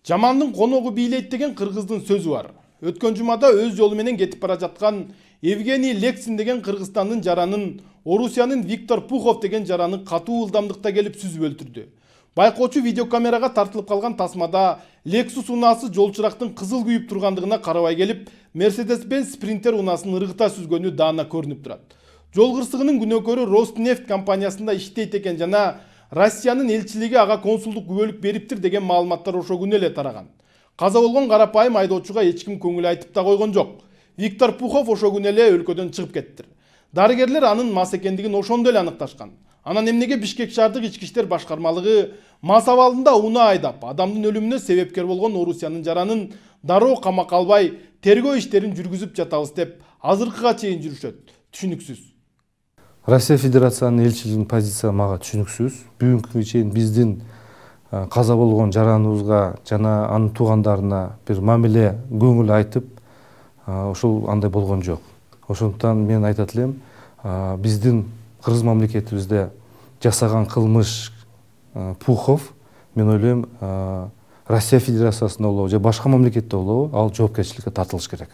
Жамандын коногу бийлейт деген кыргыздын сөзү бар. Өткөн жумада өз жолу менен кетип бара жаткан Евгений Лексин деген Кыргызстандын жаранын Орусиянын Виктор Пухов деген жараны катуу ылдамдыкта келип сүзүп өлтүрдү. Байкоочу видеокамерага тартылып калган тасмада Lexus унаасы жолчурактын кызыл күйүп тургандыгына карабай келип, Mercedes-Benz Sprinter унаасын ыргыта сүзгөнү даана көрүнүп турат. Жол кырсыгынын күнөөкөрү Rosneft компаниясында иштейт экен жана Россиянын элчилиги ага консулдук күбөлүк бериптир деген маалыматтар ошо күнү эле тараган. Каза болгон карапайым айдоочуга эч ким көңүл айтып да койгон жок. Виктор Пухов ошо күнү эле өлкөдөн чыгып кеттир. Дарыгерлер анын мас экендигин ошондо эле аныкташкан. Анан эмнеге Бишкек шаардык ички иштер башкармалыгы мас абалында унаа айдап, адамдын өлүмүнө себепкер болгон Орусиянын жаранын дароо камакка албай, тергөө иштерин жүргүзүп жатабыз деп азыркыга чейин жүрүшөт. Түшүнүксүз. Россия Федерациянын элчилигинин позициясы мага түшүнүксүз. Бүгүнкүгө чейин биздин каза болгон жараныбызга жана анын туугандарына бир мамиле көңүл айтып, ошол андай болгон жок. Ошондуктан мен айтат элем, биздин кыргыз мамлекетибизде жасаган кылмыш Пухов, мен ойлойм, Россия Федерациясында болобу же башка мамлекетте болобу, ал жоопкерчиликке тартылыш керек.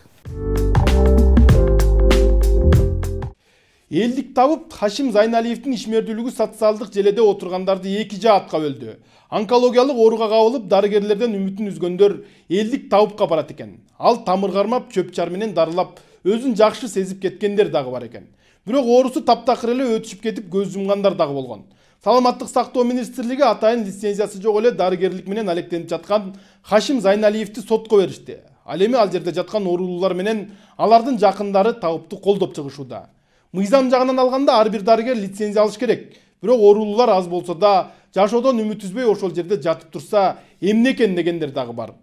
Элдик табып Хашим Зайналиевдин ишмердүүлүгү социалдык желеде отургандарды эки жаатка бөлдү. Онкологиялык ооруга кабылып, дарыгерлерден үмүтүн үзгөндөр элдик табыпка барат экен. Ал тамыр кармап, чөп чар менен дарылап, өзүн жакшы сезип кеткендер дагы бар экен. Бирок оорусу таптакыр эле өтүшүп кетип көз жумгандар дагы болгон. Саламаттык сактоо министрлиги атайын лицензиясы жок эле дарыгерлик менен алектенип жаткан Хашим Зайналиевди сотко беришти. Ал эми ал жерде жаткан оорулуулар менен алардын жакындары табыпты колдоп чыгышууда. Мыйзам жагынан алганда ар бир дарыгер лицензия алыш керек. Бирок оорулуулар аз болсо да, жашоодон үмүт үзбөй ошол жерде жатып турса, эмне экен дегендер дагы бар.